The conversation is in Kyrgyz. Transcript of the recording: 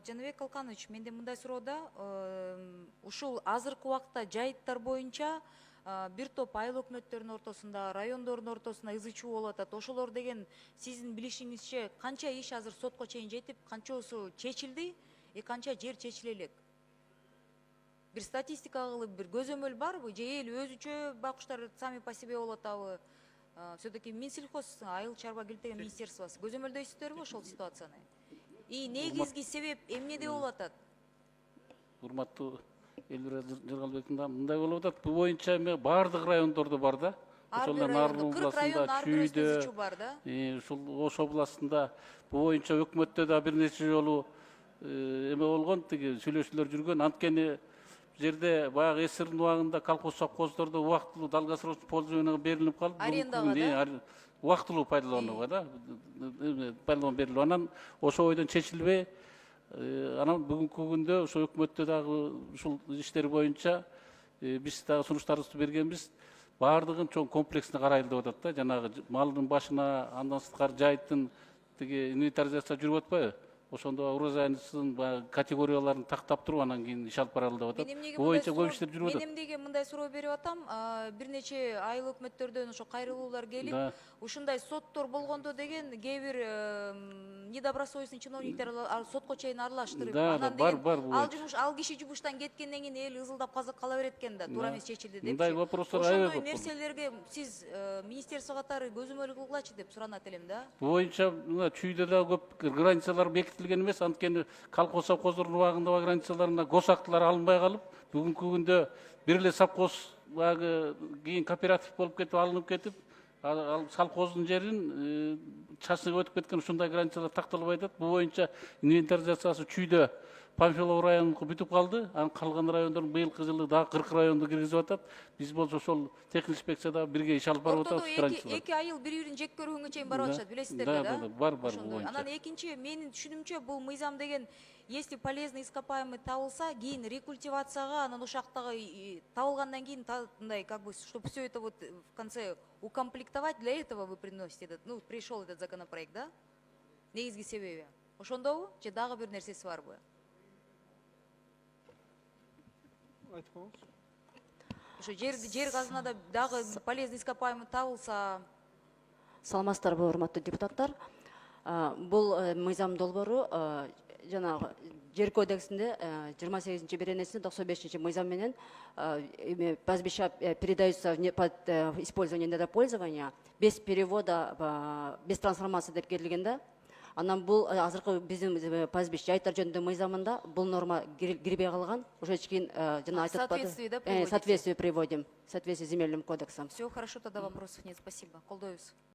Жаныбек Калканович, менде мындай суроо да, ушул азыркы убакта жайыттар боюнча бир топ айыл өкмөттөрүнүн ортосунда, райондордун ортосунда ызы чуу болуп атат. Ошолор деген сиздин билишиңизче канча иш азыр сотко чейин жетип, канчосу чечилди, канча жер чечиле элек? Бир статистика кылып, бир көзөмөл барбы? Же эл өзүчө байкуштар сами по себе болуп атабы? Все-таки Минсельхоз, айыл чарба келтеген министерствосы көзөмөлдөйсүздөрбү ошол ситуацияны? И негизги себеп эмнеде болуп атат? Урматтуу Элвира Жыргалбековна, мындай болуп атат. Бул боюнча баардык райондордо бар да. Ошол райондо 40 район ар бир өзүчө бар да. Ушул Ош областында бул боюнча өкмөттө да бир нече жолу эме болгон, тиги сүйлөшүүлөр жүргөн. Анткени жерде баягы ССРдин убагында колхоз совхоздордо убактылуу долгосрочный пользованиеге берилип калып, арендага да, убактылуу пайдаланууга да пайдаланууга берилип, анан ошо бойдон чечилбей, анан бүгүнкү күндө ошо өкмөттө дагы ушул иштер боюнча биз дагы сунуштарыбызды бергенбиз. Баардыгын чоң комплексно карайлы деп атат да. Жанагы малдын башына, андан сырткары жайыттын тиги инвентаризация жүрүп атпайбы? Ошондо урожайнысын категорияларын тактап туруп, анан кийин иш алып баралы деп атат. Бул боюнча көп иштер жүрүп атат. Мен эмнеге мындай суроо берип атам? Бир нече айыл өкмөттөрдөн ошо кайрылуулар келип, ушундай соттор болгондо деген кээ бир недобросовестный чиновниктер сотко чейин аралаштырып, анан деген ал киши жумуштан кеткенден кийин эл ызылдап кала берет экен да, туура эмес чечилди депчи. Мындай вопростор ошондой нерселерге сиз министерство катары көзөмөл кылгылачы деп суранат элем да. Бул боюнча чүйдө да көп границалар бекитилген эмес, анткени колхоз совхоздордун убагында границаларына гос актылар алынбай калып, бүгүнкү күндө бир эле совхоз кийин кооператив болуп кетип, алынып кетип, ал совхоздун жерин частныйга өтүп кеткен, ушундай границалар такталбай атат. Бул боюнча инвентаризациясы чүйдө Памфилов районуку бүтүп калды. Анан калган райондордун быйылкы жылы дагы 40 районду киргизип атат. Биз болсо ошол техник инспекцияда бирге иш алып барып атабыз. Ортодо эки айыл бири-бирин жек көргөнгө чейин барып атышат, билесиздер да? Бар бул боюнча. Анан экинчи, менин түшүнүмчө, бул мыйзам деген, если полезный ископаемый табылса, кийин рекультивацияга, анан ошактагы табылгандан кийин мындай, как бы, чтобы все это вот в конце укомплектовать, для этого вы приносите этот, пришел этот законопроект, да? Негизги себеби ошондобу же дагы бир нерсеси барбы? Ошо жер казынада дагы полезный ископаемый табылса. Саламатсыздарбы, урматтуу депутаттар. Бул мыйзам долбоору жанагы жер кодексинде 28-беренесинде 95 мыйзам менен пастбища передаются под использование недропользования без перевода, без трансформации деп келген да. Анан бул азыркы биздин пастбища жайыттар жөнүндө мыйзамында бул норма кирбей калган. Уже чейин жана айтып атпады. Соответствие приводим, в соответствии с земельным кодексом. Все хорошо, тогда вопросов нет. Спасибо. Колдоюбуз.